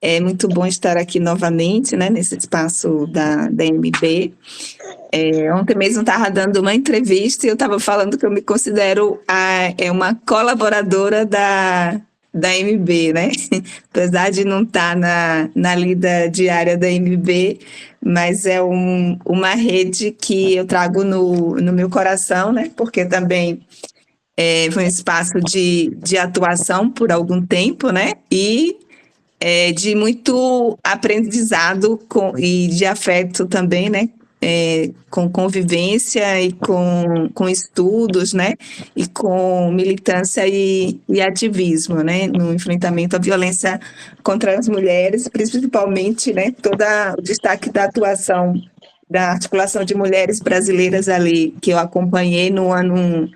É muito bom estar aqui novamente, né, nesse espaço da MB. Ontem mesmo estava dando uma entrevista e eu estava falando que eu me considero uma colaboradora da MB, né? Apesar de não estar na lida diária da MB, mas é uma rede que eu trago no meu coração, né? Porque também foi um espaço de atuação por algum tempo, né? E de muito aprendizado e de afeto também, né? Com convivência e com estudos, né? E com militância e ativismo, né? No enfrentamento à violência contra as mulheres, principalmente, né? Todo o destaque da atuação da Articulação de Mulheres Brasileiras ali, que eu acompanhei no ano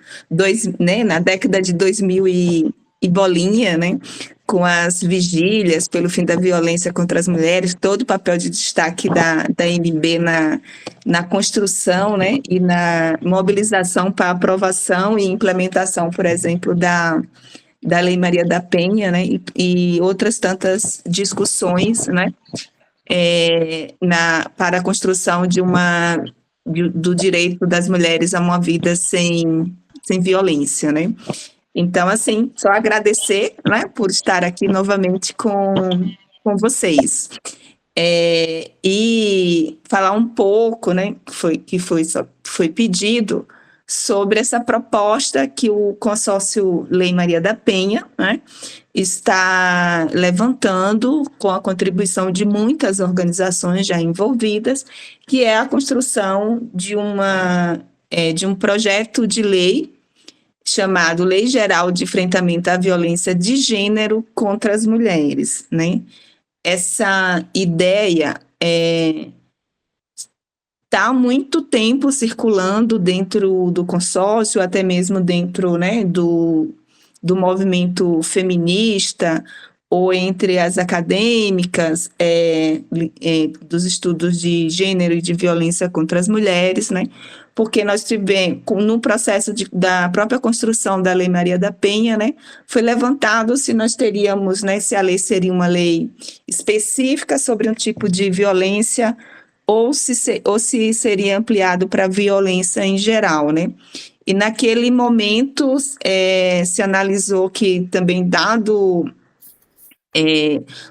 né? Na década de 2000 e bolinha, né? Com as vigílias pelo fim da violência contra as mulheres, todo o papel de destaque da MB na construção, né, e na mobilização para aprovação e implementação, por exemplo, da Lei Maria da Penha, né, e outras tantas discussões, né, para a construção do direito das mulheres a uma vida sem violência, né. Então, assim, só agradecer, né, por estar aqui novamente com vocês. E falar um pouco, né, que foi pedido sobre essa proposta que o consórcio Lei Maria da Penha, né, está levantando com a contribuição de muitas organizações já envolvidas, que é a construção de um projeto de lei chamado Lei Geral de Enfrentamento à Violência de Gênero contra as Mulheres, né? Essa ideia está há muito tempo circulando dentro do consórcio, até mesmo dentro, né, do movimento feminista ou entre as acadêmicas dos estudos de gênero e de violência contra as mulheres, né? Porque nós tivemos, no processo da própria construção da Lei Maria da Penha, né, foi levantado se nós teríamos, né, se a lei seria uma lei específica sobre um tipo de violência ou se seria ampliado para violência em geral, né? E naquele momento se analisou que também dado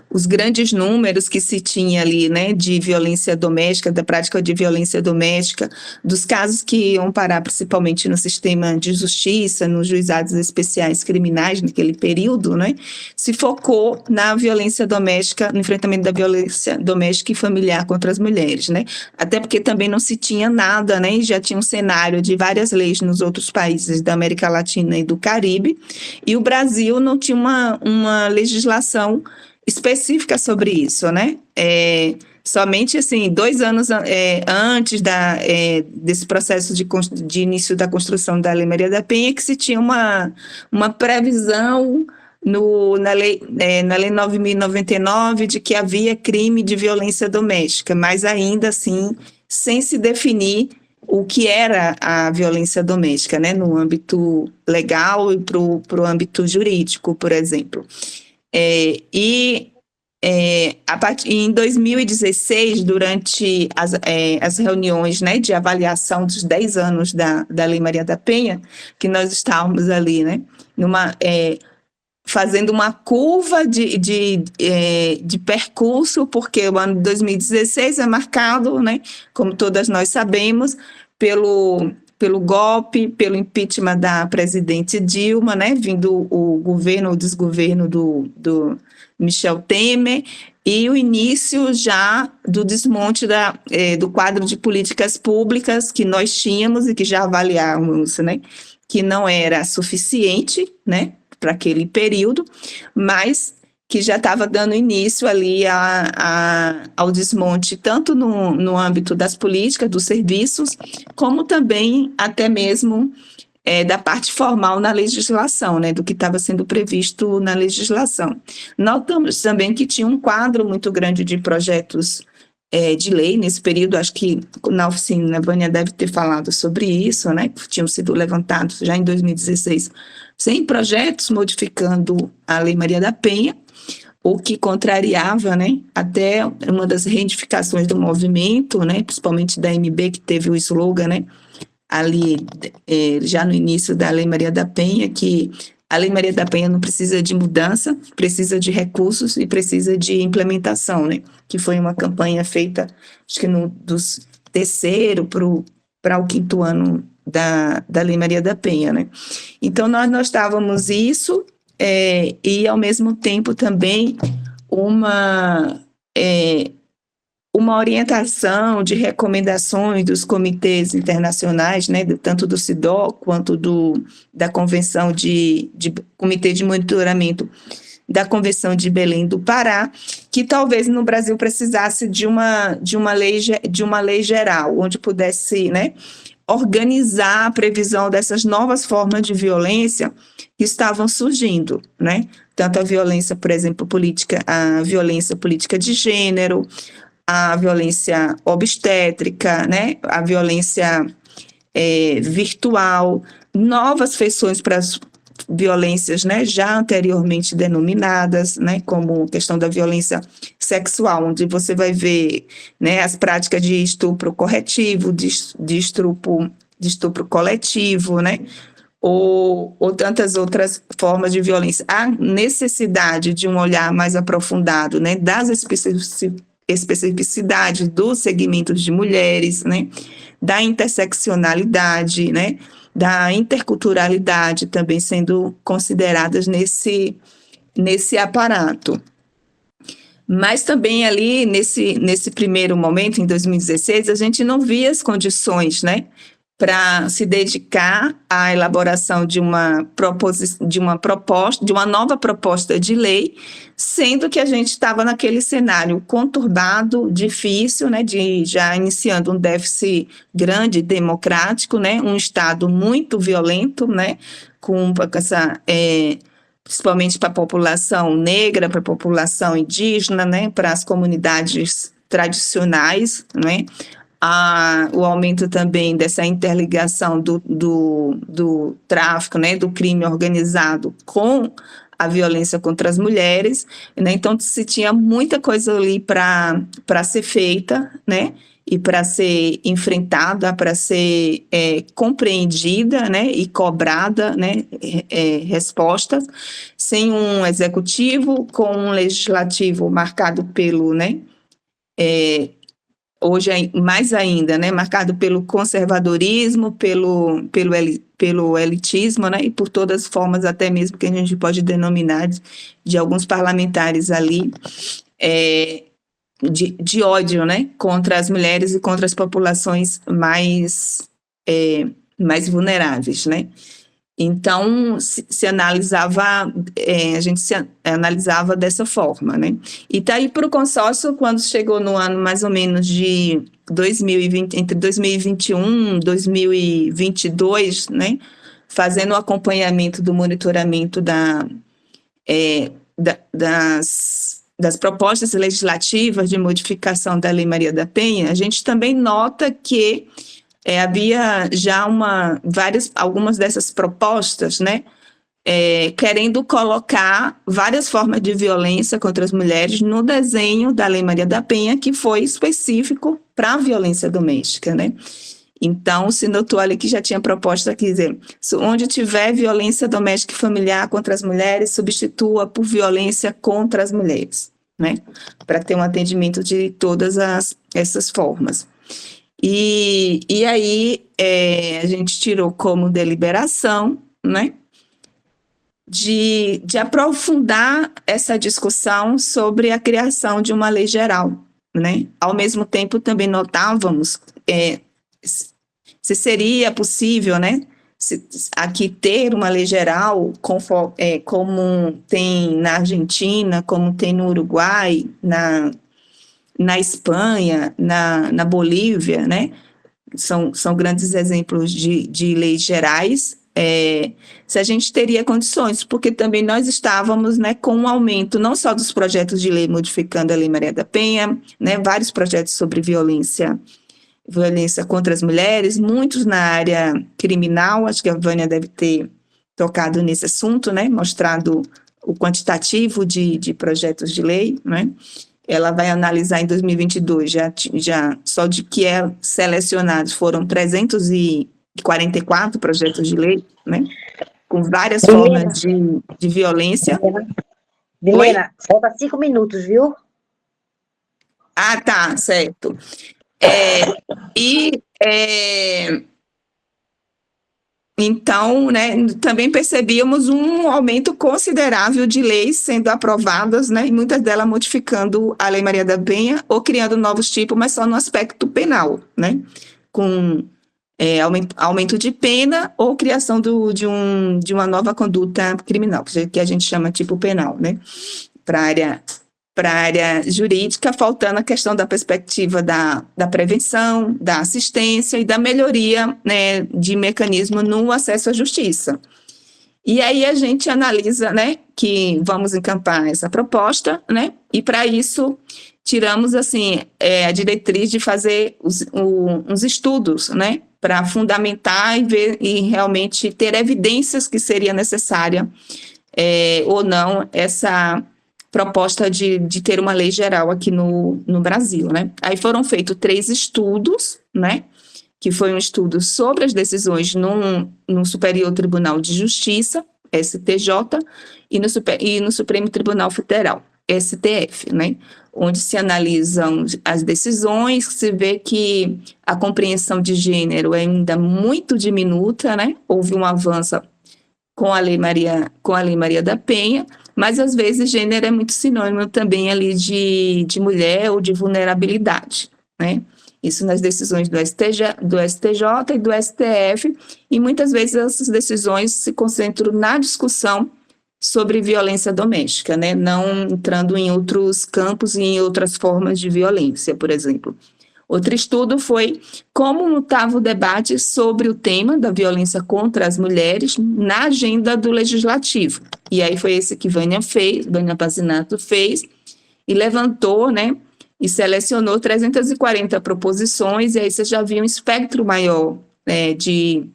os grandes números que se tinha ali, né, de violência doméstica, da prática de violência doméstica, dos casos que iam parar principalmente no sistema de justiça, nos juizados especiais criminais naquele período, né, se focou na violência doméstica, no enfrentamento da violência doméstica e familiar contra as mulheres, né, até porque também não se tinha nada, né, e já tinha um cenário de várias leis nos outros países da América Latina e do Caribe, e o Brasil não tinha uma legislação específica sobre isso, né? Somente assim 2 anos antes desse processo de início da construção da Lei Maria da Penha que se tinha uma previsão na lei 9.099 de que havia crime de violência doméstica, mas ainda assim sem se definir o que era a violência doméstica, né, no âmbito legal e para o âmbito jurídico, por exemplo. Em 2016, durante as reuniões, né, de avaliação dos 10 anos da Lei Maria da Penha, que nós estávamos ali, né, fazendo uma curva de percurso, porque o ano de 2016 é marcado, né, como todas nós sabemos, pelo golpe, pelo impeachment da presidente Dilma, né, vindo o desgoverno do Michel Temer, e o início já do desmonte do quadro de políticas públicas que nós tínhamos e que já avaliávamos, né, que não era suficiente, né, para aquele período, mas que já estava dando início ali ao desmonte, tanto no âmbito das políticas, dos serviços, como também até mesmo da parte formal na legislação, né, do que estava sendo previsto na legislação. Notamos também que tinha um quadro muito grande de projetos de lei nesse período, acho que na oficina a Vânia deve ter falado sobre isso, né, que tinham sido levantados já em 2016 100 projetos modificando a Lei Maria da Penha. o que contrariava, né, até uma das reivindicações do movimento, né, principalmente da MB, que teve o slogan, né, ali já no início da Lei Maria da Penha, que a Lei Maria da Penha não precisa de mudança, precisa de recursos e precisa de implementação, né, que foi uma campanha feita, acho que dos terceiro para o quinto ano da Lei Maria da Penha, né. Então, nós estávamos isso, e, ao mesmo tempo, também uma orientação de recomendações dos comitês internacionais, né, tanto do CIDO quanto da Convenção de Comitê de Monitoramento da Convenção de Belém do Pará, que talvez no Brasil precisasse de uma lei geral, onde pudesse, né, organizar a previsão dessas novas formas de violência que estavam surgindo, né? Tanto a violência, por exemplo, a violência política de gênero, a violência obstétrica, né? A violência virtual, novas feições para as violências, né, já anteriormente denominadas, né, como questão da violência sexual, onde você vai ver, né, as práticas de estupro corretivo, de estupro coletivo, né, ou tantas outras formas de violência. Há necessidade de um olhar mais aprofundado, né, das especificidades dos segmentos de mulheres, né, da interseccionalidade, né, da interculturalidade também sendo consideradas nesse aparato. Mas também ali, nesse primeiro momento, em 2016, a gente não via as condições, né, para se dedicar à elaboração de uma nova proposta de lei, sendo que a gente estava naquele cenário conturbado, difícil, né, já iniciando um déficit grande democrático, né, um Estado muito violento, né, com essa principalmente para a população negra, para a população indígena, né, para as comunidades tradicionais, né, o aumento também dessa interligação do tráfico, né, do crime organizado com a violência contra as mulheres, né? Então se tinha muita coisa ali para ser feita, né, e para ser enfrentada, para ser compreendida, né, e cobrada, né, respostas, sem um executivo, com um legislativo marcado pelo, né, hoje mais ainda, né, marcado pelo conservadorismo, pelo elitismo, né, e por todas as formas, até mesmo que a gente pode denominar de alguns parlamentares ali, de ódio, né, contra as mulheres e contra as populações mais vulneráveis, né. Então, se analisava, a gente se analisava dessa forma, né? E daí para o consórcio, quando chegou no ano mais ou menos de 2020, entre 2021 e 2022, né? Fazendo o acompanhamento do monitoramento das propostas legislativas de modificação da Lei Maria da Penha, a gente também nota que havia já algumas dessas propostas, né, querendo colocar várias formas de violência contra as mulheres no desenho da Lei Maria da Penha, que foi específico para a violência doméstica, né. Então, se notou ali que já tinha proposta, quer dizer, onde tiver violência doméstica e familiar contra as mulheres, substitua por violência contra as mulheres, né, para ter um atendimento de todas essas formas. E aí a gente tirou como deliberação, né, de aprofundar essa discussão sobre a criação de uma lei geral, né. Ao mesmo tempo, também notávamos se seria possível, né, aqui ter uma lei geral, como tem na Argentina, como tem no Uruguai, na Espanha, na Bolívia, né? São grandes exemplos de leis gerais, se a gente teria condições, porque também nós estávamos, né, com um aumento não só dos projetos de lei modificando a Lei Maria da Penha, né, vários projetos sobre violência contra as mulheres, muitos na área criminal, acho que a Vânia deve ter tocado nesse assunto, né, mostrado o quantitativo de projetos de lei, né? Ela vai analisar em 2022, já só de que selecionados foram 344 projetos de lei, né? Com várias formas de violência. Milena, falta 5 minutos, viu? Ah, tá, certo. Então, né, também percebíamos um aumento considerável de leis sendo aprovadas, né, e muitas delas modificando a Lei Maria da Penha ou criando novos tipos, mas só no aspecto penal, né, com aumento de pena ou criação de uma nova conduta criminal, que a gente chama tipo penal, né, para a área jurídica, faltando a questão da perspectiva da prevenção, da assistência e da melhoria, né, de mecanismo no acesso à justiça. E aí a gente analisa, né, que vamos encampar essa proposta, né, e para isso tiramos, assim, a diretriz de fazer uns estudos, né, para fundamentar e ver e realmente ter evidências que seria necessária ou não essa proposta de ter uma lei geral aqui no Brasil, né? Aí foram feitos 3 estudos, né? Que foi um estudo sobre as decisões no Superior Tribunal de Justiça, STJ, e no Supremo Tribunal Federal, STF, né? Onde se analisam as decisões, se vê que a compreensão de gênero é ainda muito diminuta, né? Houve um avanço com a Lei Maria da Penha, mas às vezes gênero é muito sinônimo também ali de mulher ou de vulnerabilidade, né? Isso nas decisões do STJ e do STF, e muitas vezes essas decisões se concentram na discussão sobre violência doméstica, né? Não entrando em outros campos e em outras formas de violência, por exemplo. Outro estudo foi como estava o debate sobre o tema da violência contra as mulheres na agenda do Legislativo. E aí foi esse que Vânia Pazinato fez e levantou, né, e selecionou 340 proposições, e aí você já viu um espectro maior de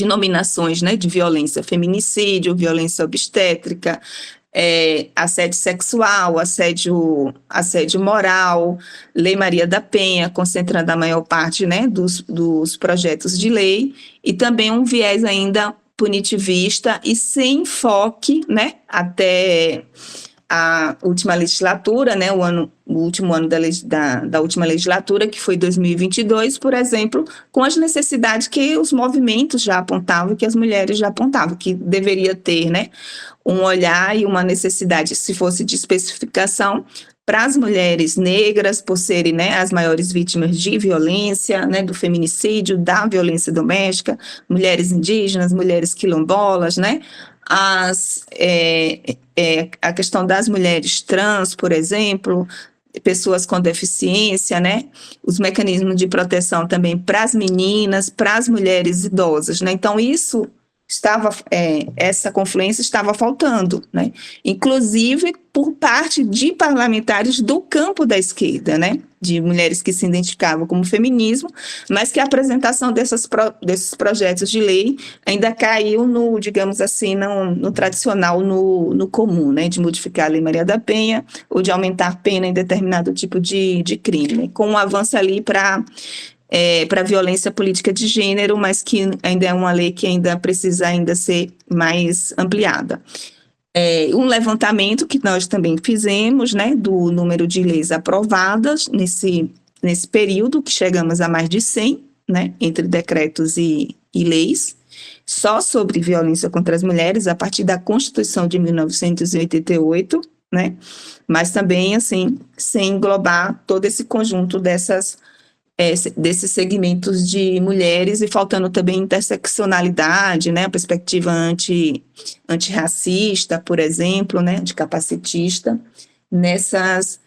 nominações, né, de violência, feminicídio, violência obstétrica, assédio sexual, assédio moral, Lei Maria da Penha, concentrando a maior parte, né, dos projetos de lei, e também um viés ainda punitivista e sem enfoque, né, até a última legislatura, né, o último ano da última legislatura, que foi 2022, por exemplo, com as necessidades que os movimentos já apontavam, que as mulheres já apontavam, que deveria ter, né, um olhar e uma necessidade, se fosse de especificação, para as mulheres negras, por serem, né, as maiores vítimas de violência, né, do feminicídio, da violência doméstica, mulheres indígenas, mulheres quilombolas, né, a questão das mulheres trans, por exemplo, pessoas com deficiência, né? Os mecanismos de proteção também para as meninas, para as mulheres idosas, né? Então, essa confluência estava faltando, né? Inclusive por parte de parlamentares do campo da esquerda, né? De mulheres que se identificavam como feminismo, mas que a apresentação desses projetos de lei ainda caiu no, digamos assim, no tradicional, no comum, né? De modificar a Lei Maria da Penha ou de aumentar pena em determinado tipo de crime, né? Com um avanço ali para violência política de gênero, mas que ainda é uma lei que ainda precisa ser mais ampliada. Um levantamento que nós também fizemos, né, do número de leis aprovadas nesse período, que chegamos a mais de 100, né, entre decretos e leis, só sobre violência contra as mulheres, a partir da Constituição de 1988, né, mas também, assim, sem englobar todo esse conjunto desses segmentos de mulheres, e faltando também interseccionalidade, né, a perspectiva antirracista, por exemplo, né, anticapacitista, nessas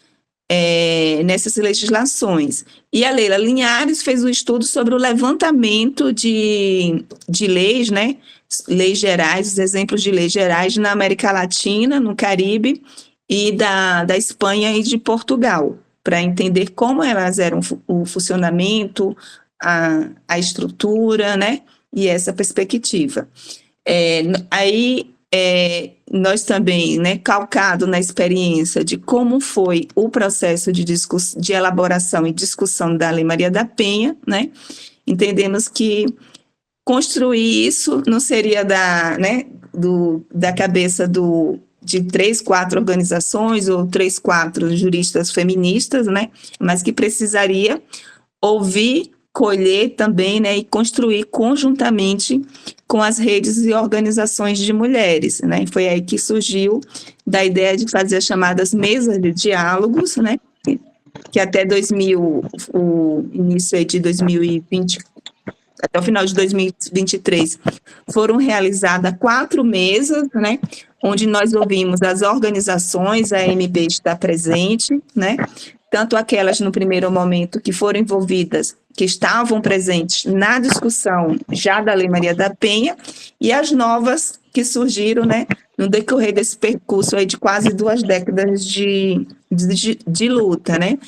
legislações. E a Leila Linhares fez um estudo sobre o levantamento de leis, né, leis gerais, os exemplos de leis gerais na América Latina, no Caribe, e da Espanha e de Portugal, para entender como elas eram o funcionamento, a estrutura, né, e essa perspectiva. Aí nós também, né, calcado na experiência de como foi o processo de elaboração e discussão da Lei Maria da Penha, né, entendemos que construir isso não seria da cabeça de 3, 4 organizações ou 3, 4 juristas feministas, né, mas que precisaria ouvir, colher também, né, e construir conjuntamente com as redes e organizações de mulheres, né, e foi aí que surgiu da ideia de fazer as chamadas mesas de diálogos, né, que até o início aí de 2020, até o final de 2023, foram realizadas 4 mesas, né, onde nós ouvimos as organizações, a AMB está presente, né, tanto aquelas no primeiro momento que foram envolvidas, que estavam presentes na discussão já da Lei Maria da Penha, e as novas que surgiram, né, no decorrer desse percurso aí de quase 2 décadas de luta, né.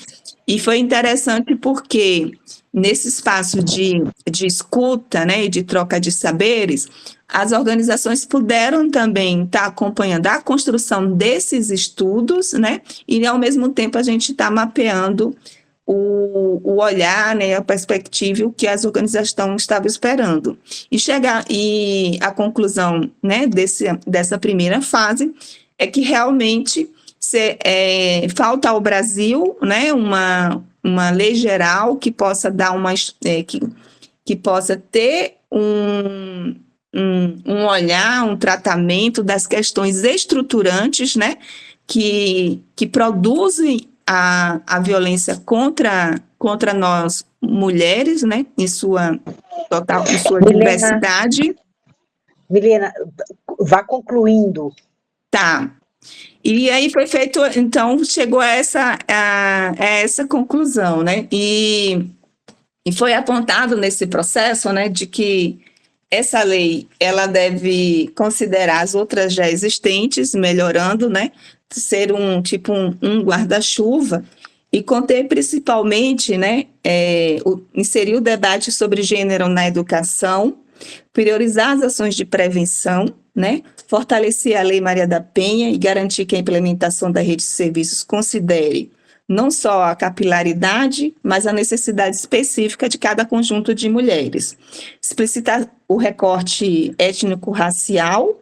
E foi interessante porque nesse espaço de escuta, né, e de troca de saberes, as organizações puderam também estar acompanhando a construção desses estudos, né, e ao mesmo tempo a gente está mapeando o olhar, né, a perspectiva, o que as organizações estavam esperando. E a conclusão, né, dessa primeira fase é que realmente falta ao Brasil, né, uma lei geral que possa dar que possa ter um olhar, um tratamento das questões estruturantes, né, que produzem a violência contra nós mulheres, né, em sua diversidade. Milena, vá concluindo. Tá. E aí foi feito, então, chegou a essa conclusão, né? E foi apontado nesse processo, né, de que essa lei, ela deve considerar as outras já existentes, melhorando, né, ser um guarda-chuva e conter principalmente, né, inserir o debate sobre gênero na educação, priorizar as ações de prevenção, né, fortalecer a Lei Maria da Penha e garantir que a implementação da rede de serviços considere não só a capilaridade, mas a necessidade específica de cada conjunto de mulheres. Explicitar o recorte étnico-racial,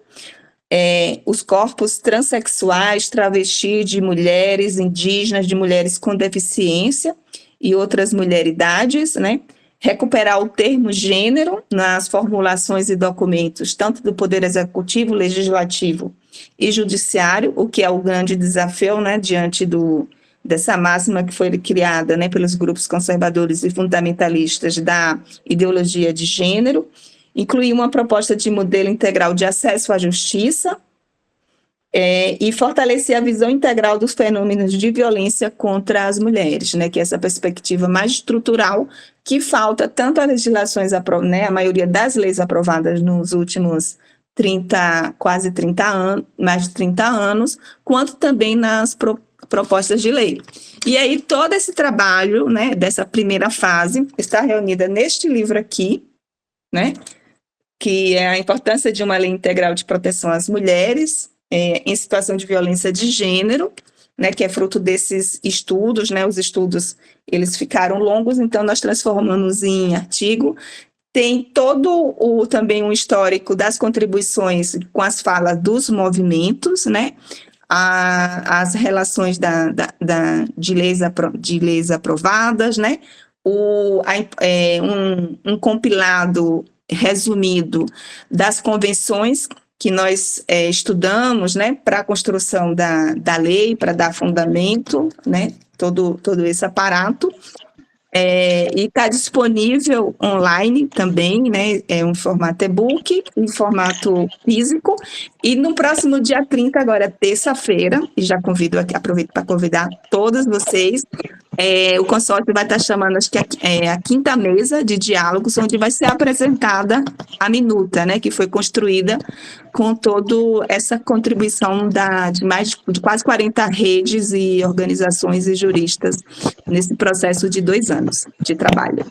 os corpos transexuais, travestis de mulheres indígenas, de mulheres com deficiência e outras mulheridades, né? Recuperar o termo gênero nas formulações e documentos, tanto do Poder Executivo, Legislativo e Judiciário, o que é o grande desafio, né, diante dessa máxima que foi criada, né, pelos grupos conservadores e fundamentalistas da ideologia de gênero. Incluir uma proposta de modelo integral de acesso à justiça, e fortalecer a visão integral dos fenômenos de violência contra as mulheres, né, que é essa perspectiva mais estrutural que falta tanto às legislações, né, a maioria das leis aprovadas nos últimos quase 30 anos, mais de 30 anos, quanto também nas propostas de lei. E aí todo esse trabalho, né, dessa primeira fase está reunida neste livro aqui, né, que é a importância de uma lei integral de proteção às mulheres, em situação de violência de gênero, né, que é fruto desses estudos, né, os estudos, eles ficaram longos, então nós transformamos em artigo. Tem todo também um histórico das contribuições com as falas dos movimentos, né, as relações de leis aprovadas, né, um compilado resumido das convenções que nós estudamos, né, para a construção da lei, para dar fundamento, né, todo esse aparato, e está disponível online também, né, um formato e-book, em formato físico, e no próximo dia 30, agora terça-feira, e já aproveito para convidar todos vocês, o consórcio vai estar chamando, acho que a 5ª mesa de diálogos, onde vai ser apresentada a minuta, né, que foi construída com toda essa contribuição de quase 40 redes e organizações e juristas nesse processo de 2 anos de trabalho.